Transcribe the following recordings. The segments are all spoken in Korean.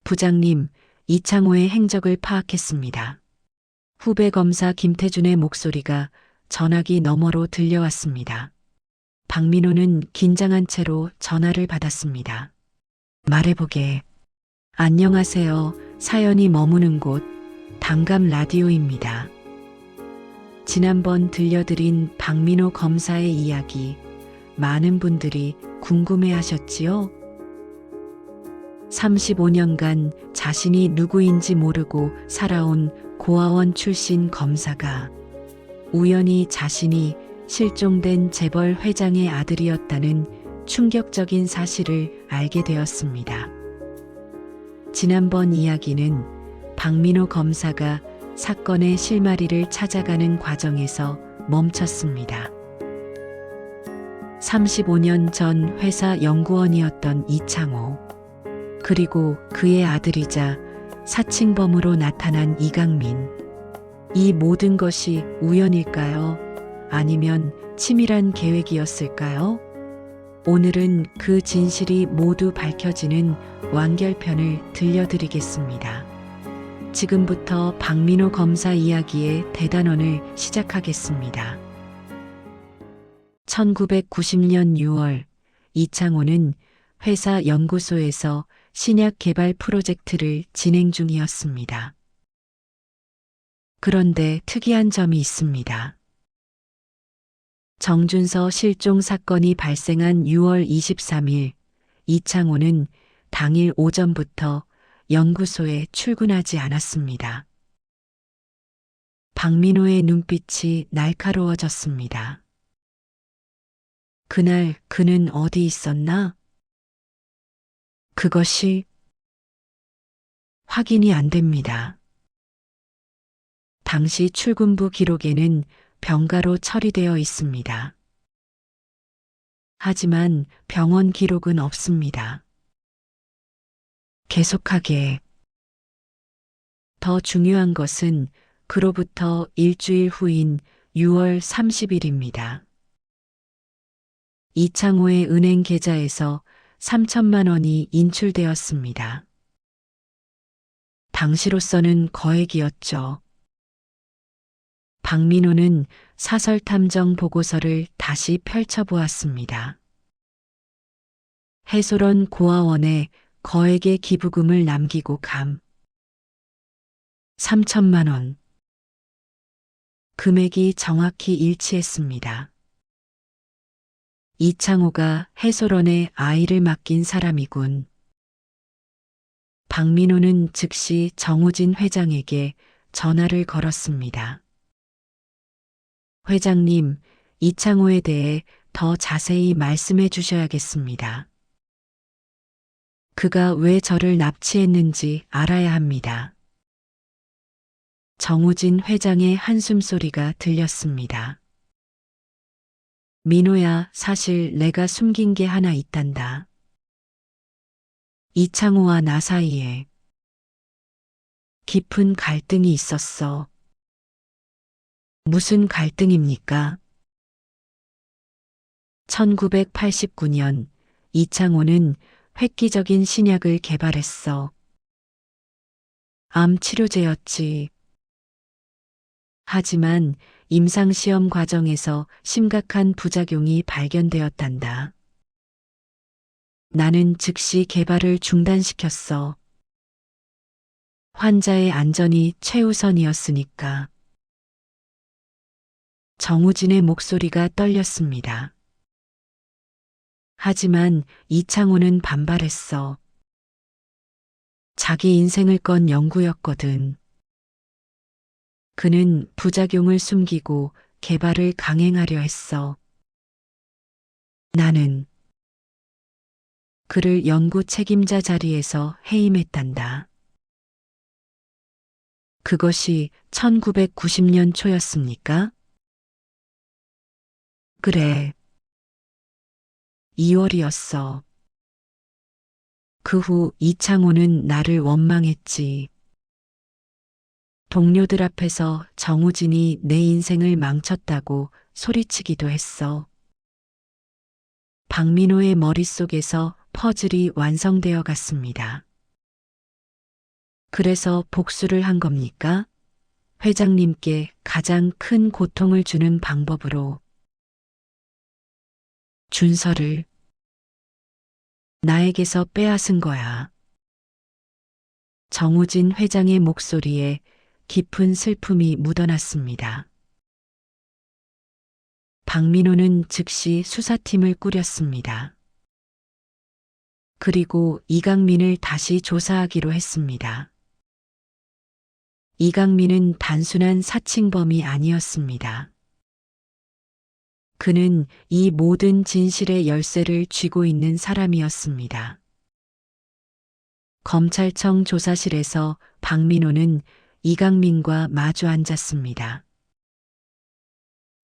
부장님, 이창호의 행적을 파악했습니다. 후배 검사 김태준의 목소리가 전화기 너머로 들려왔습니다. 박민호는 긴장한 채로 전화를 받았습니다. 말해보게. 안녕하세요. 사연이 머무는 곳 단감 라디오입니다. 지난번 들려드린 박민호 검사의 이야기 많은 분들이 궁금해 하셨지요? 35년간 자신이 누구인지 모르고 살아온 고아원 출신 검사가 우연히 자신이 실종된 재벌 회장의 아들이었다는 충격적인 사실을 알게 되었습니다. 지난번 이야기는 박민호 검사가 사건의 실마리를 찾아가는 과정에서 멈췄습니다. 35년 전 회사 연구원이었던 이창호, 그리고 그의 아들이자 사칭범으로 나타난 이강민. 이 모든 것이 우연일까요? 아니면 치밀한 계획이었을까요? 오늘은 그 진실이 모두 밝혀지는 완결편을 들려드리겠습니다. 지금부터 박민호 검사 이야기의 대단원을 시작하겠습니다. 1990년 6월, 이창호는 회사 연구소에서 신약 개발 프로젝트를 진행 중이었습니다. 그런데 특이한 점이 있습니다. 정준서 실종 사건이 발생한 6월 23일, 이창호는 당일 오전부터 연구소에 출근하지 않았습니다. 박민호의 눈빛이 날카로워졌습니다. 그날 그는 어디 있었나? 그것이 확인이 안 됩니다. 당시 출근부 기록에는 병가로 처리되어 있습니다. 하지만 병원 기록은 없습니다. 계속하게. 더 중요한 것은 그로부터 일주일 후인 6월 30일입니다. 이창호의 은행 계좌에서 3천만 원이 인출되었습니다. 당시로서는 거액이었죠. 박민호는 사설 탐정 보고서를 다시 펼쳐보았습니다. 해솔원 고아원에 거액의 기부금을 남기고 3천만 원. 금액이 정확히 일치했습니다. 이창호가 해솔원에 아이를 맡긴 사람이군. 박민호는 즉시 정우진 회장에게 전화를 걸었습니다. 회장님, 이창호에 대해 더 자세히 말씀해 주셔야겠습니다. 그가 왜 저를 납치했는지 알아야 합니다. 정우진 회장의 한숨소리가 들렸습니다. 민호야, 사실 내가 숨긴 게 하나 있단다. 이창호와 나 사이에 깊은 갈등이 있었어. 무슨 갈등입니까? 1989년 이창호는 획기적인 신약을 개발했어. 암 치료제였지. 하지만 임상시험 과정에서 심각한 부작용이 발견되었단다. 나는 즉시 개발을 중단시켰어. 환자의 안전이 최우선이었으니까. 정우진의 목소리가 떨렸습니다. 하지만 이창호는 반발했어. 자기 인생을 건 연구였거든. 그는 부작용을 숨기고 개발을 강행하려 했어. 나는 그를 연구 책임자 자리에서 해임했단다. 그것이 1990년 초였습니까? 그래. 2월이었어. 그 후 이창호는 나를 원망했지. 동료들 앞에서 정우진이 내 인생을 망쳤다고 소리치기도 했어. 박민호의 머릿속에서 퍼즐이 완성되어 갔습니다. 그래서 복수를 한 겁니까? 회장님께 가장 큰 고통을 주는 방법으로 준서를 나에게서 빼앗은 거야. 정우진 회장의 목소리에 깊은 슬픔이 묻어났습니다. 박민호는 즉시 수사팀을 꾸렸습니다. 그리고 이강민을 다시 조사하기로 했습니다. 이강민은 단순한 사칭범이 아니었습니다. 그는 이 모든 진실의 열쇠를 쥐고 있는 사람이었습니다. 검찰청 조사실에서 박민호는 이강민과 마주 앉았습니다.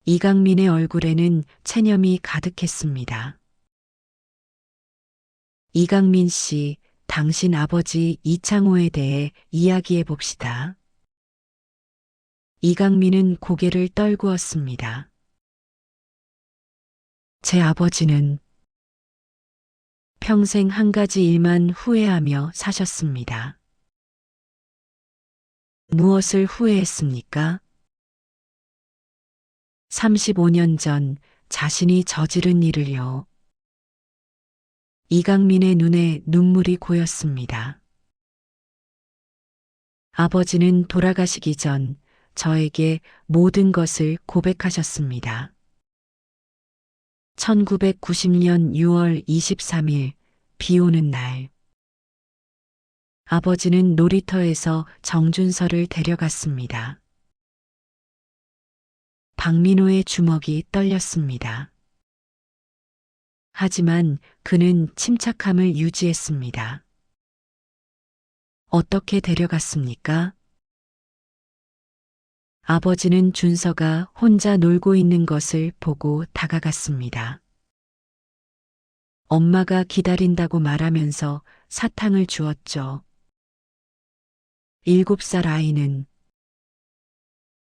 이강민의 얼굴에는 체념이 가득했습니다. 이강민 씨, 당신 아버지 이창호에 대해 이야기해 봅시다. 이강민은 고개를 떨구었습니다. 제 아버지는 평생 한 가지 일만 후회하며 사셨습니다. 무엇을 후회했습니까? 35년 전 자신이 저지른 일을요. 이강민의 눈에 눈물이 고였습니다. 아버지는 돌아가시기 전 저에게 모든 것을 고백하셨습니다. 1990년 6월 23일 비 오는 날. 아버지는 놀이터에서 정준서를 데려갔습니다. 박민호의 주먹이 떨렸습니다. 하지만 그는 침착함을 유지했습니다. 어떻게 데려갔습니까? 아버지는 준서가 혼자 놀고 있는 것을 보고 다가갔습니다. 엄마가 기다린다고 말하면서 사탕을 주었죠. 7살 아이는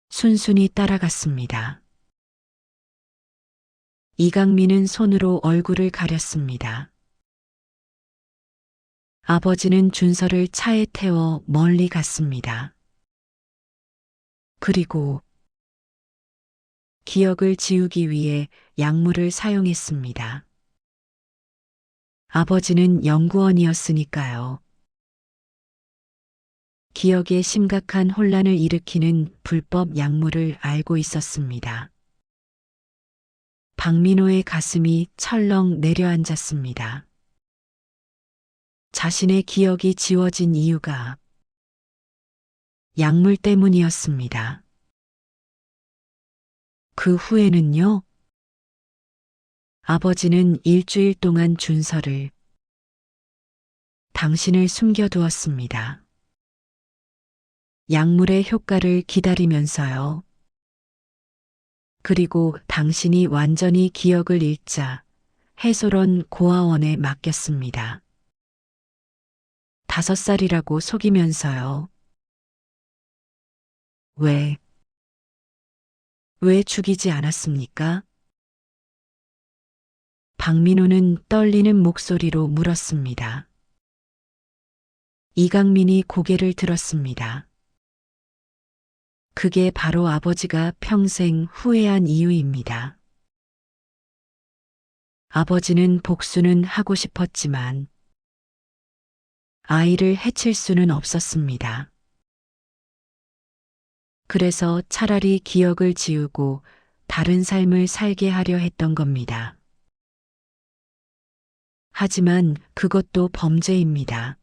순순히 따라갔습니다. 이강민은 손으로 얼굴을 가렸습니다. 아버지는 준서를 차에 태워 멀리 갔습니다. 그리고 기억을 지우기 위해 약물을 사용했습니다. 아버지는 연구원이었으니까요. 기억에 심각한 혼란을 일으키는 불법 약물을 알고 있었습니다. 박민호의 가슴이 철렁 내려앉았습니다. 자신의 기억이 지워진 이유가 약물 때문이었습니다. 그 후에는요? 아버지는 일주일 동안 준서를 당신을 숨겨두었습니다. 약물의 효과를 기다리면서요. 그리고 당신이 완전히 기억을 잃자 해솔원 고아원에 맡겼습니다. 5살이라고 속이면서요. 왜 죽이지 않았습니까? 박민호는 떨리는 목소리로 물었습니다. 이강민이 고개를 들었습니다. 그게 바로 아버지가 평생 후회한 이유입니다. 아버지는 복수는 하고 싶었지만 아이를 해칠 수는 없었습니다. 그래서 차라리 기억을 지우고 다른 삶을 살게 하려 했던 겁니다. 하지만 그것도 범죄입니다.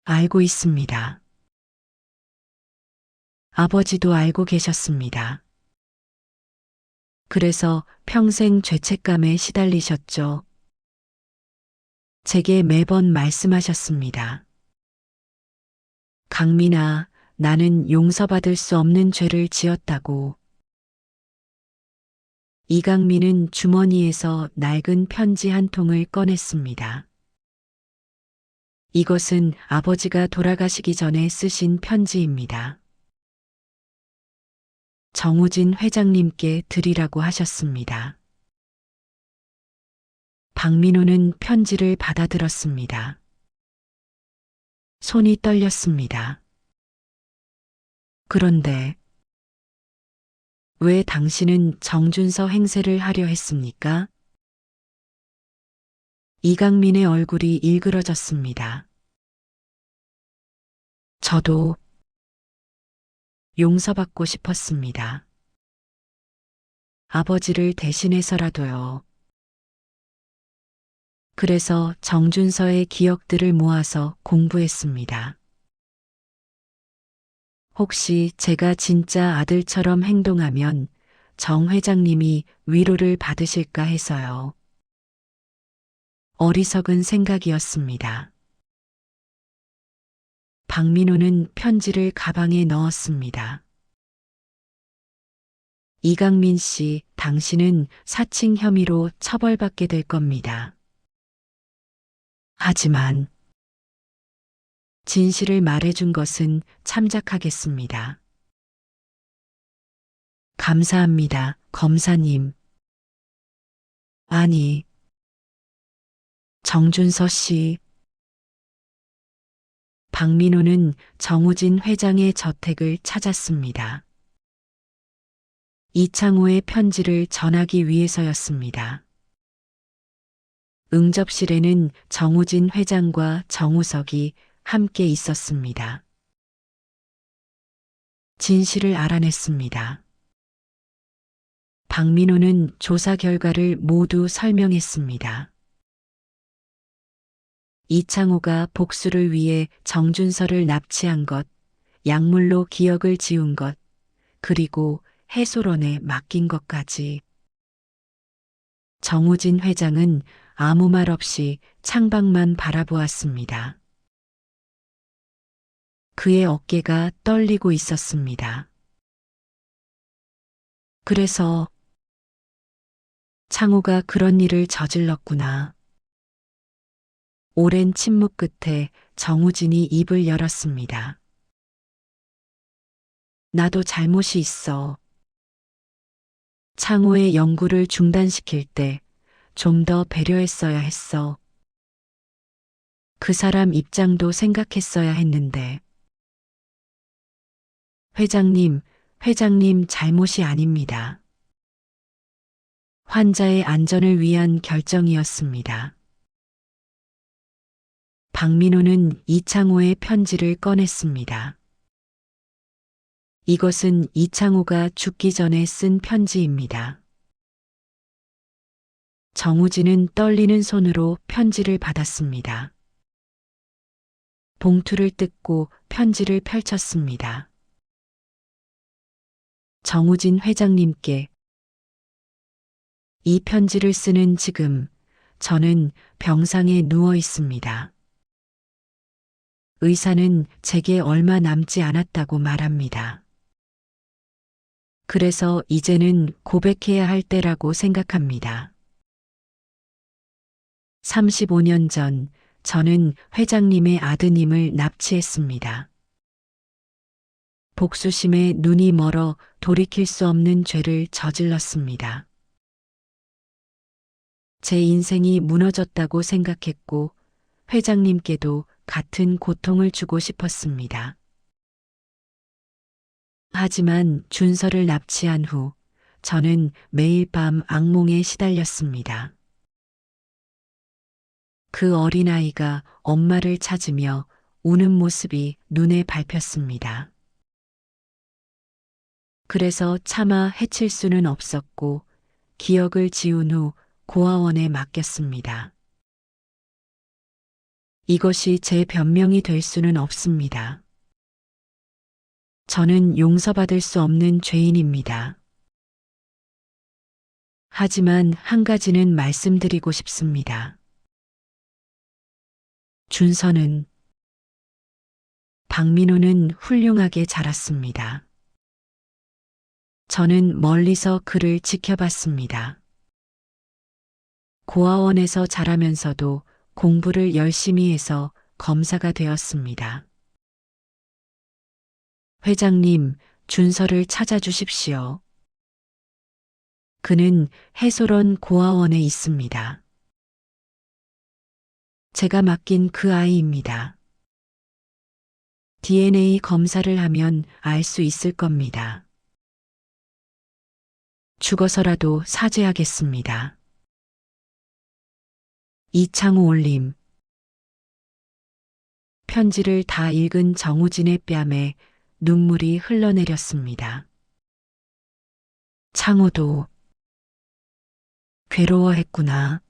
알고 있습니다. 아버지도 알고 계셨습니다. 그래서 평생 죄책감에 시달리셨죠. 제게 매번 말씀하셨습니다. 강민아, 나는 용서받을 수 없는 죄를 지었다고. 이강민은 주머니에서 낡은 편지 한 통을 꺼냈습니다. 이것은 아버지가 돌아가시기 전에 쓰신 편지입니다. 정우진 회장님께 드리라고 하셨습니다. 박민호는 편지를 받아들었습니다. 손이 떨렸습니다. 그런데 왜 당신은 정준서 행세를 하려 했습니까? 이강민의 얼굴이 일그러졌습니다. 저도 용서받고 싶었습니다. 아버지를 대신해서라도요. 그래서 정준서의 기억들을 모아서 공부했습니다. 혹시 제가 진짜 아들처럼 행동하면 정 회장님이 위로를 받으실까 해서요. 어리석은 생각이었습니다. 박민호는 편지를 가방에 넣었습니다. 이강민 씨, 당신은 사칭 혐의로 처벌받게 될 겁니다. 하지만 진실을 말해준 것은 참작하겠습니다. 감사합니다, 검사님. 아니, 정준서 씨. 박민호는 정우진 회장의 저택을 찾았습니다. 이창호의 편지를 전하기 위해서였습니다. 응접실에는 정우진 회장과 정우석이 함께 있었습니다. 진실을 알아냈습니다. 박민호는 조사 결과를 모두 설명했습니다. 이창호가 복수를 위해 정준서를 납치한 것, 약물로 기억을 지운 것, 그리고 해소론에 맡긴 것까지. 정우진 회장은 아무 말 없이 창밖만 바라보았습니다. 그의 어깨가 떨리고 있었습니다. 그래서 창호가 그런 일을 저질렀구나. 오랜 침묵 끝에 정우진이 입을 열었습니다. 나도 잘못이 있어. 창호의 연구를 중단시킬 때 좀 더 배려했어야 했어. 그 사람 입장도 생각했어야 했는데. 회장님 잘못이 아닙니다. 환자의 안전을 위한 결정이었습니다. 박민호는 이창호의 편지를 꺼냈습니다. 이것은 이창호가 죽기 전에 쓴 편지입니다. 정우진은 떨리는 손으로 편지를 받았습니다. 봉투를 뜯고 편지를 펼쳤습니다. 정우진 회장님께 이 편지를 쓰는 지금 저는 병상에 누워 있습니다. 의사는 제게 얼마 남지 않았다고 말합니다. 그래서 이제는 고백해야 할 때라고 생각합니다. 35년 전 저는 회장님의 아드님을 납치했습니다. 복수심에 눈이 멀어 돌이킬 수 없는 죄를 저질렀습니다. 제 인생이 무너졌다고 생각했고 회장님께도 같은 고통을 주고 싶었습니다. 하지만 준서를 납치한 후 저는 매일 밤 악몽에 시달렸습니다. 그 어린아이가 엄마를 찾으며 우는 모습이 눈에 밟혔습니다. 그래서 차마 해칠 수는 없었고 기억을 지운 후 고아원에 맡겼습니다. 이것이 제 변명이 될 수는 없습니다. 저는 용서받을 수 없는 죄인입니다. 하지만 한 가지는 말씀드리고 싶습니다. 준서는, 박민호는 훌륭하게 자랐습니다. 저는 멀리서 그를 지켜봤습니다. 고아원에서 자라면서도 공부를 열심히 해서 검사가 되었습니다. 회장님, 준서를 찾아주십시오. 그는 해솔원 고아원에 있습니다. 제가 맡긴 그 아이입니다. DNA 검사를 하면 알 수 있을 겁니다. 죽어서라도 사죄하겠습니다. 이창호 올림. 편지를 다 읽은 정우진의 뺨에 눈물이 흘러내렸습니다. 창호도 괴로워했구나.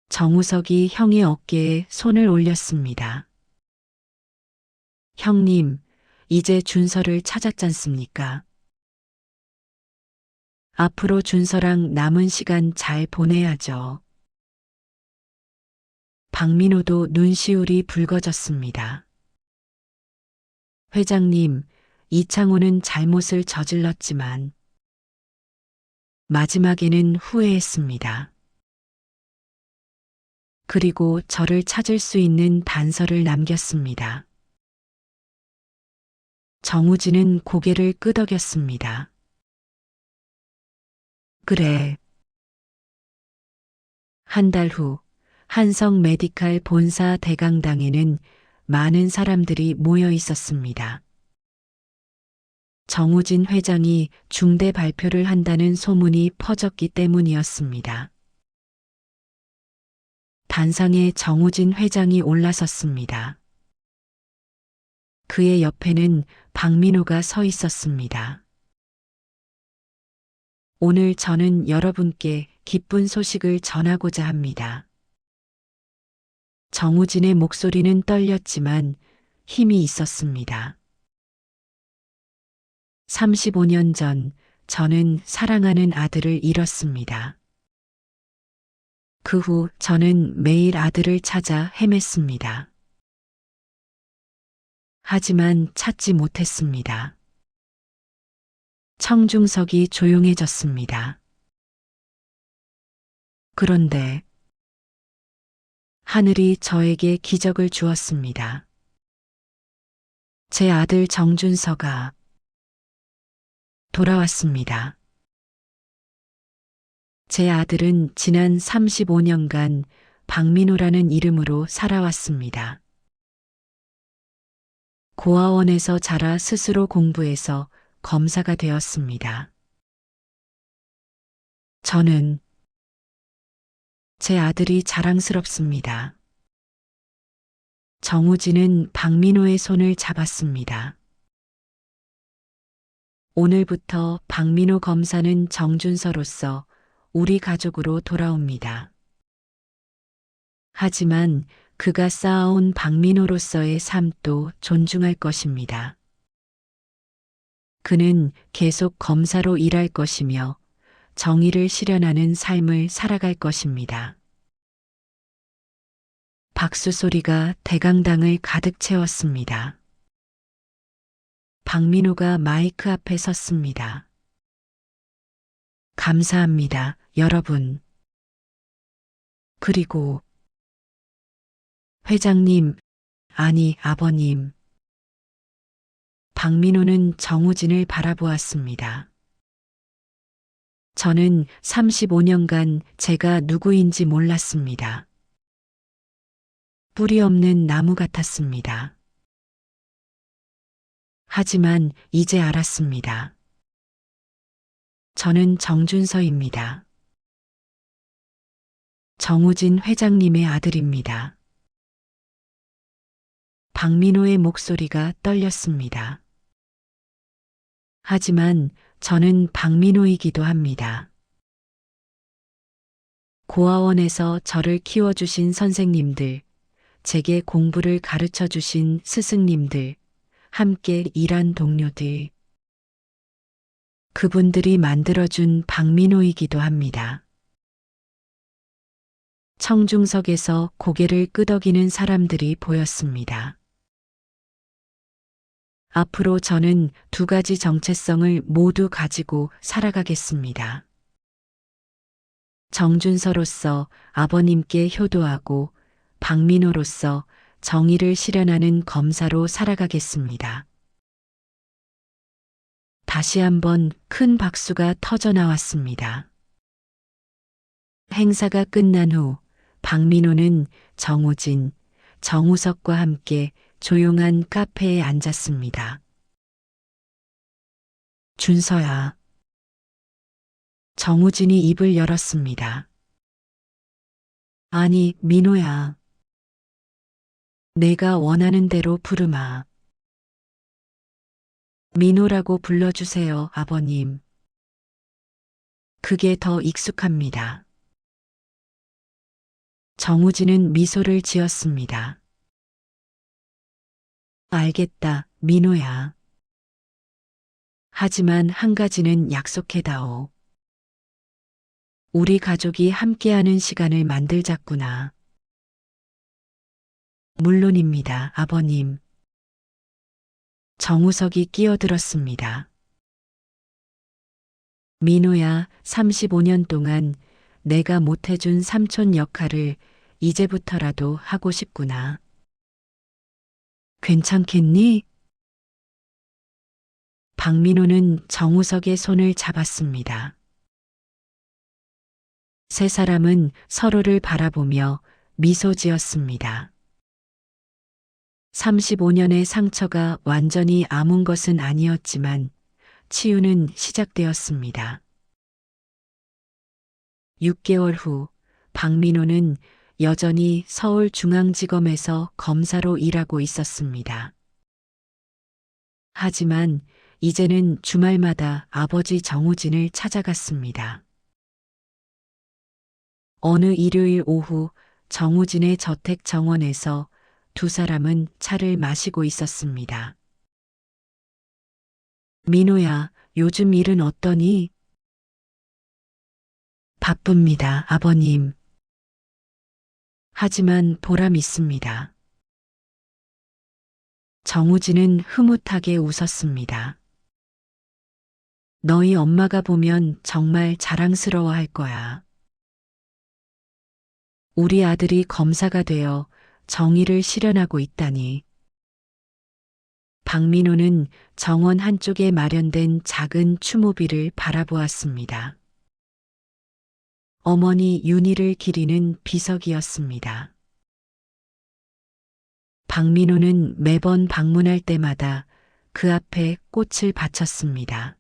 정우석이 형의 어깨에 손을 올렸습니다. 형님, 이제 준서를 찾았잖습니까? 앞으로 준서랑 남은 시간 잘 보내야죠. 박민호도 눈시울이 붉어졌습니다. 회장님, 이창호는 잘못을 저질렀지만 마지막에는 후회했습니다. 그리고 저를 찾을 수 있는 단서를 남겼습니다. 정우진은 고개를 끄덕였습니다. 그래. 한 달 후 한성 메디칼 본사 대강당에는 많은 사람들이 모여 있었습니다. 정우진 회장이 중대 발표를 한다는 소문이 퍼졌기 때문이었습니다. 단상에 정우진 회장이 올라섰습니다. 그의 옆에는 박민호가 서 있었습니다. 오늘 저는 여러분께 기쁜 소식을 전하고자 합니다. 정우진의 목소리는 떨렸지만 힘이 있었습니다. 35년 전 저는 사랑하는 아들을 잃었습니다. 그 후 저는 매일 아들을 찾아 헤맸습니다. 하지만 찾지 못했습니다. 청중석이 조용해졌습니다. 그런데 하늘이 저에게 기적을 주었습니다. 제 아들 정준서가 돌아왔습니다. 제 아들은 지난 35년간 박민호라는 이름으로 살아왔습니다. 고아원에서 자라 스스로 공부해서 검사가 되었습니다. 저는 제 아들이 자랑스럽습니다. 정우진은 박민호의 손을 잡았습니다. 오늘부터 박민호 검사는 정준서로서 우리 가족으로 돌아옵니다. 하지만 그가 쌓아온 박민호로서의 삶도 존중할 것입니다. 그는 계속 검사로 일할 것이며 정의를 실현하는 삶을 살아갈 것입니다. 박수 소리가 대강당을 가득 채웠습니다. 박민호가 마이크 앞에 섰습니다. 감사합니다, 여러분. 그리고 회장님, 아니 아버님. 박민호는 정우진을 바라보았습니다. 저는 35년간 제가 누구인지 몰랐습니다. 뿌리 없는 나무 같았습니다. 하지만 이제 알았습니다. 저는 정준서입니다. 정우진 회장님의 아들입니다. 박민호의 목소리가 떨렸습니다. 하지만 저는 박민호이기도 합니다. 고아원에서 저를 키워주신 선생님들, 제게 공부를 가르쳐 주신 스승님들, 함께 일한 동료들, 그분들이 만들어준 박민호이기도 합니다. 청중석에서 고개를 끄덕이는 사람들이 보였습니다. 앞으로 저는 두 가지 정체성을 모두 가지고 살아가겠습니다. 정준서로서 아버님께 효도하고 박민호로서 정의를 실현하는 검사로 살아가겠습니다. 다시 한번 큰 박수가 터져 나왔습니다. 행사가 끝난 후 박민호는 정우진, 정우석과 함께 조용한 카페에 앉았습니다. 준서야. 정우진이 입을 열었습니다. 아니, 민호야. 내가 원하는 대로 부르마. 민호라고 불러주세요, 아버님. 그게 더 익숙합니다. 정우진은 미소를 지었습니다. 알겠다, 민호야. 하지만 한 가지는 약속해다오. 우리 가족이 함께하는 시간을 만들자꾸나. 물론입니다, 아버님. 정우석이 끼어들었습니다. 민호야, 35년 동안 내가 못해준 삼촌 역할을 이제부터라도 하고 싶구나. 괜찮겠니? 박민호는 정우석의 손을 잡았습니다. 세 사람은 서로를 바라보며 미소 지었습니다. 35년의 상처가 완전히 아문 것은 아니었지만 치유는 시작되었습니다. 6개월 후 박민호는 여전히 서울중앙지검에서 검사로 일하고 있었습니다. 하지만 이제는 주말마다 아버지 정우진을 찾아갔습니다. 어느 일요일 오후 정우진의 저택 정원에서 두 사람은 차를 마시고 있었습니다. 민호야, 요즘 일은 어떠니? 바쁩니다, 아버님. 하지만 보람 있습니다. 정우진은 흐뭇하게 웃었습니다. 너희 엄마가 보면 정말 자랑스러워 할 거야. 우리 아들이 검사가 되어 정의를 실현하고 있다니. 박민호는 정원 한쪽에 마련된 작은 추모비를 바라보았습니다. 어머니 윤희를 기리는 비석이었습니다. 박민호는 매번 방문할 때마다 그 앞에 꽃을 바쳤습니다.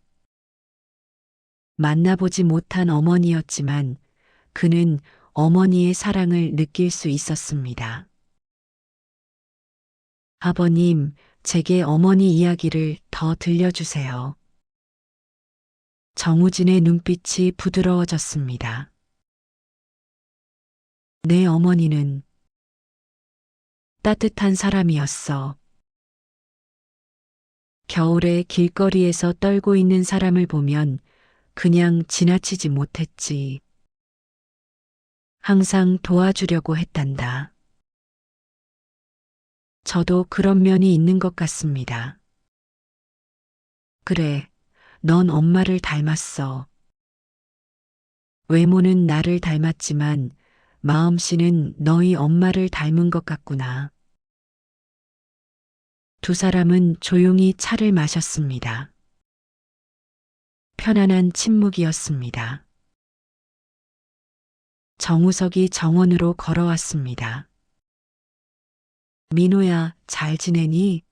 만나보지 못한 어머니였지만 그는 어머니의 사랑을 느낄 수 있었습니다. 아버님, 제게 어머니 이야기를 더 들려주세요. 정우진의 눈빛이 부드러워졌습니다. 내 어머니는 따뜻한 사람이었어. 겨울에 길거리에서 떨고 있는 사람을 보면 그냥 지나치지 못했지. 항상 도와주려고 했단다. 저도 그런 면이 있는 것 같습니다. 그래, 넌 엄마를 닮았어. 외모는 나를 닮았지만 마음씨는 너희 엄마를 닮은 것 같구나. 두 사람은 조용히 차를 마셨습니다. 편안한 침묵이었습니다. 정우석이 정원으로 걸어왔습니다. 민호야, 잘 지내니?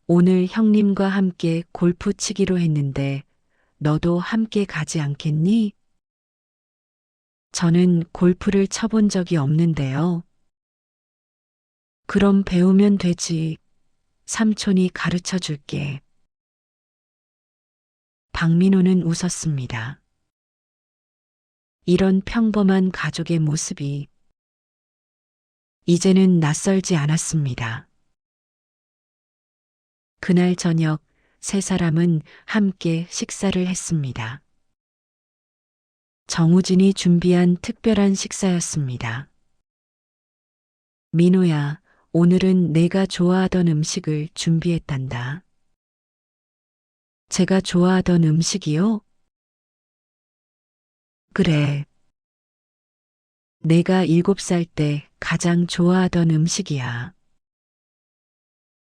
오늘 형님과 함께 골프 치기로 했는데 너도 함께 가지 않겠니? 저는 골프를 쳐본 적이 없는데요. 그럼 배우면 되지. 삼촌이 가르쳐 줄게. 박민호는 웃었습니다. 이런 평범한 가족의 모습이 이제는 낯설지 않았습니다. 그날 저녁 세 사람은 함께 식사를 했습니다. 정우진이 준비한 특별한 식사였습니다. 민호야, 오늘은 내가 좋아하던 음식을 준비했단다. 제가 좋아하던 음식이요? 그래. 내가 7살 때 가장 좋아하던 음식이야.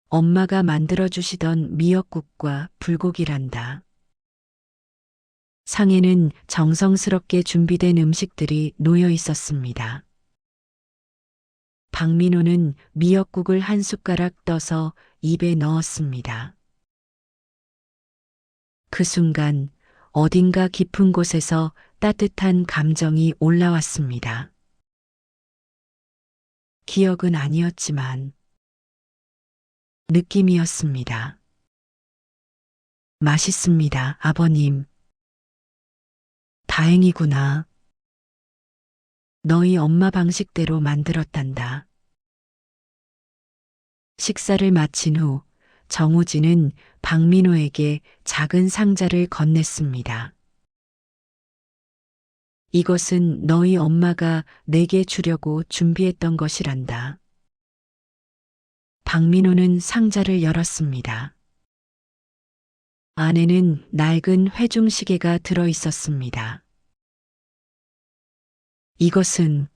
엄마가 만들어주시던 미역국과 불고기란다. 상에는 정성스럽게 준비된 음식들이 놓여 있었습니다. 박민호는 미역국을 한 숟가락 떠서 입에 넣었습니다. 그 순간 어딘가 깊은 곳에서 따뜻한 감정이 올라왔습니다. 기억은 아니었지만 느낌이었습니다. 맛있습니다, 아버님. 다행이구나. 너희 엄마 방식대로 만들었단다. 식사를 마친 후 정우진은 박민호에게 작은 상자를 건넸습니다. 이것은 너희 엄마가 내게 주려고 준비했던 것이란다. 박민호는 상자를 열었습니다. 안에는 낡은 회중시계가 들어 있었습니다. 이것은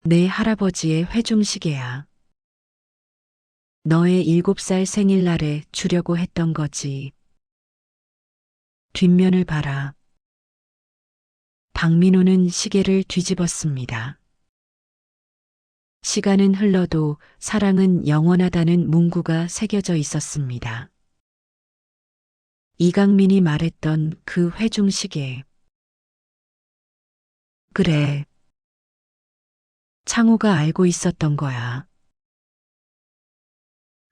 내 할아버지의 회중시계야. 너의 7살 생일날에 주려고 했던 거지. 뒷면을 봐라. 박민호는 시계를 뒤집었습니다. 시간은 흘러도 사랑은 영원하다는 문구가 새겨져 있었습니다. 이강민이 말했던 그 회중시계. 그래. 창호가 알고 있었던 거야.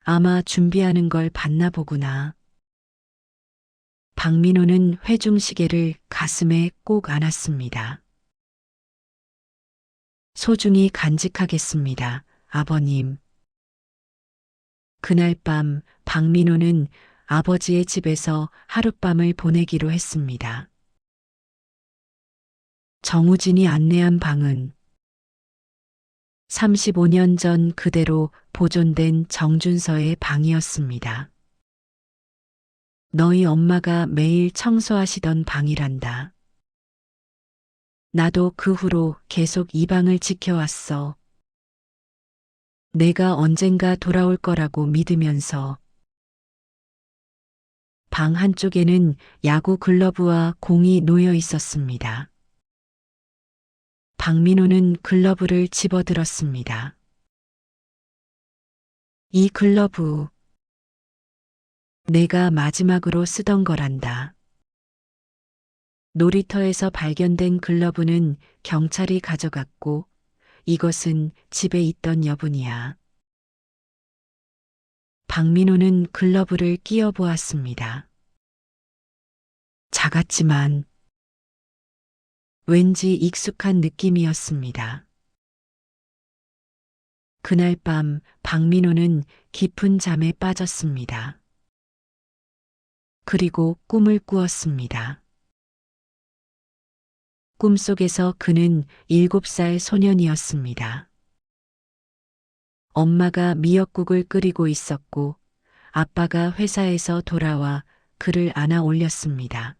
아마 준비하는 걸 봤나 보구나. 박민호는 회중시계를 가슴에 꼭 안았습니다. 소중히 간직하겠습니다, 아버님. 그날 밤 박민호는 아버지의 집에서 하룻밤을 보내기로 했습니다. 정우진이 안내한 방은 35년 전 그대로 보존된 정준서의 방이었습니다. 너희 엄마가 매일 청소하시던 방이란다. 나도 그 후로 계속 이 방을 지켜왔어. 내가 언젠가 돌아올 거라고 믿으면서. 방 한쪽에는 야구 글러브와 공이 놓여 있었습니다. 박민호는 글러브를 집어들었습니다. 이 글러브, 내가 마지막으로 쓰던 거란다. 놀이터에서 발견된 글러브는 경찰이 가져갔고 이것은 집에 있던 여분이야. 박민호는 글러브를 끼워 보았습니다. 작았지만 왠지 익숙한 느낌이었습니다. 그날 밤 박민호는 깊은 잠에 빠졌습니다. 그리고 꿈을 꾸었습니다. 꿈속에서 그는 7살 소년이었습니다. 엄마가 미역국을 끓이고 있었고 아빠가 회사에서 돌아와 그를 안아 올렸습니다.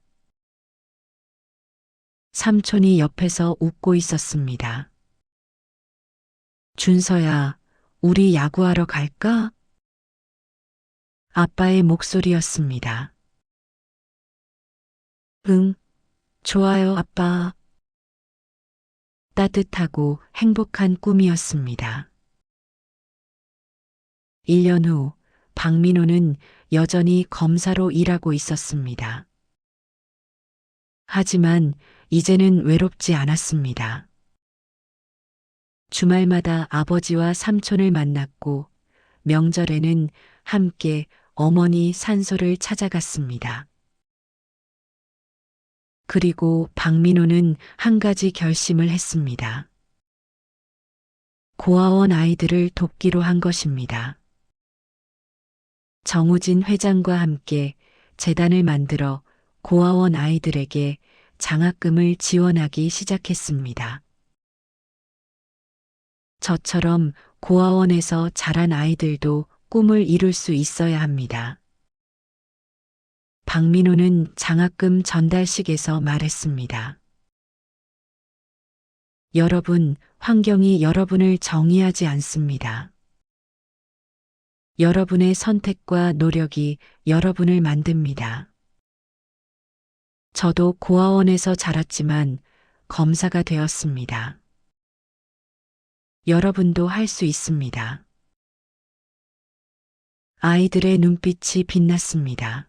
삼촌이 옆에서 웃고 있었습니다. 준서야, 우리 야구하러 갈까? 아빠의 목소리였습니다. 응, 좋아요, 아빠. 따뜻하고 행복한 꿈이었습니다. 1년 후 박민호는 여전히 검사로 일하고 있었습니다. 하지만 이제는 외롭지 않았습니다. 주말마다 아버지와 삼촌을 만났고 명절에는 함께 어머니 산소를 찾아갔습니다. 그리고 박민호는 한 가지 결심을 했습니다. 고아원 아이들을 돕기로 한 것입니다. 정우진 회장과 함께 재단을 만들어 고아원 아이들에게 장학금을 지원하기 시작했습니다. 저처럼 고아원에서 자란 아이들도 꿈을 이룰 수 있어야 합니다. 박민호는 장학금 전달식에서 말했습니다. 여러분, 환경이 여러분을 정의하지 않습니다. 여러분의 선택과 노력이 여러분을 만듭니다. 저도 고아원에서 자랐지만 검사가 되었습니다. 여러분도 할 수 있습니다. 아이들의 눈빛이 빛났습니다.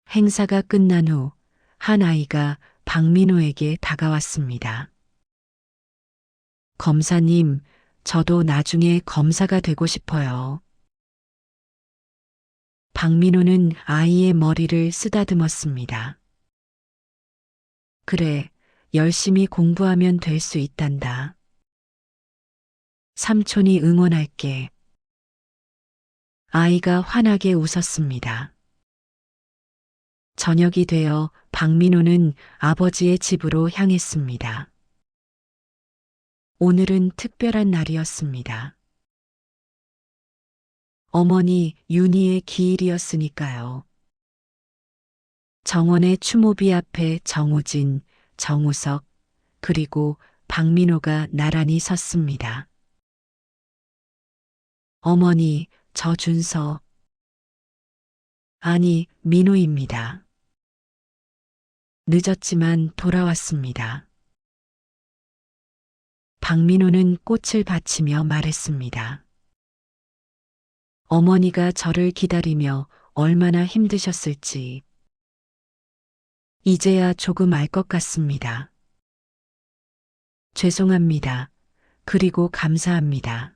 행사가 끝난 후 한 아이가 박민호에게 다가왔습니다. 검사님, 저도 나중에 검사가 되고 싶어요. 박민호는 아이의 머리를 쓰다듬었습니다. 그래, 열심히 공부하면 될 수 있단다. 삼촌이 응원할게. 아이가 환하게 웃었습니다. 저녁이 되어 박민호는 아버지의 집으로 향했습니다. 오늘은 특별한 날이었습니다. 어머니 윤희의 기일이었으니까요. 정원의 추모비 앞에 정우진, 정우석, 그리고 박민호가 나란히 섰습니다. 어머니, 저 준서. 아니, 민호입니다. 늦었지만 돌아왔습니다. 박민호는 꽃을 받치며 말했습니다. 어머니가 저를 기다리며 얼마나 힘드셨을지. 이제야 조금 알 것 같습니다. 죄송합니다. 그리고 감사합니다.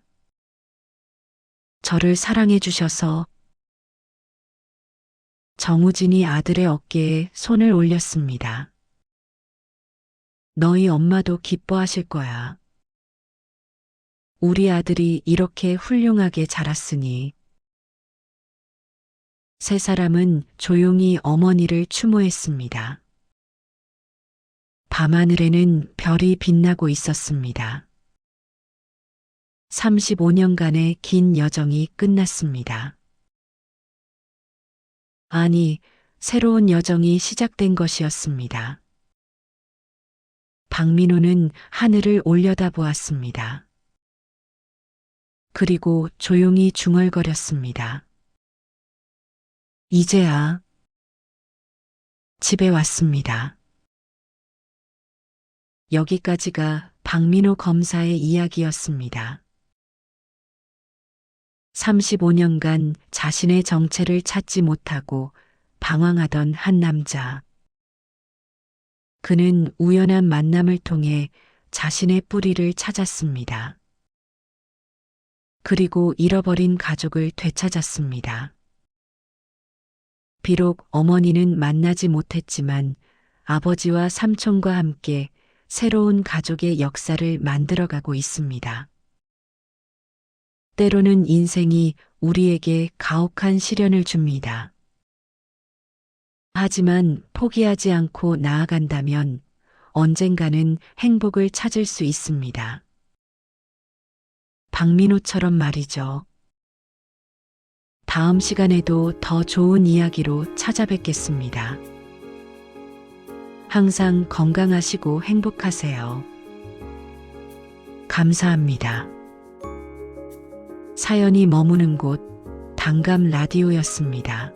저를 사랑해 주셔서. 정우진이 아들의 어깨에 손을 올렸습니다. 너희 엄마도 기뻐하실 거야. 우리 아들이 이렇게 훌륭하게 자랐으니. 세 사람은 조용히 어머니를 추모했습니다. 밤하늘에는 별이 빛나고 있었습니다. 35년간의 긴 여정이 끝났습니다. 아니, 새로운 여정이 시작된 것이었습니다. 박민호는 하늘을 올려다보았습니다. 그리고 조용히 중얼거렸습니다. 이제야 집에 왔습니다. 여기까지가 박민호 검사의 이야기였습니다. 35년간 자신의 정체를 찾지 못하고 방황하던 한 남자. 그는 우연한 만남을 통해 자신의 뿌리를 찾았습니다. 그리고 잃어버린 가족을 되찾았습니다. 비록 어머니는 만나지 못했지만 아버지와 삼촌과 함께 새로운 가족의 역사를 만들어가고 있습니다. 때로는 인생이 우리에게 가혹한 시련을 줍니다. 하지만 포기하지 않고 나아간다면 언젠가는 행복을 찾을 수 있습니다. 박민호처럼 말이죠. 다음 시간에도 더 좋은 이야기로 찾아뵙겠습니다. 항상 건강하시고 행복하세요. 감사합니다. 사연이 머무는 곳, 당감 라디오였습니다.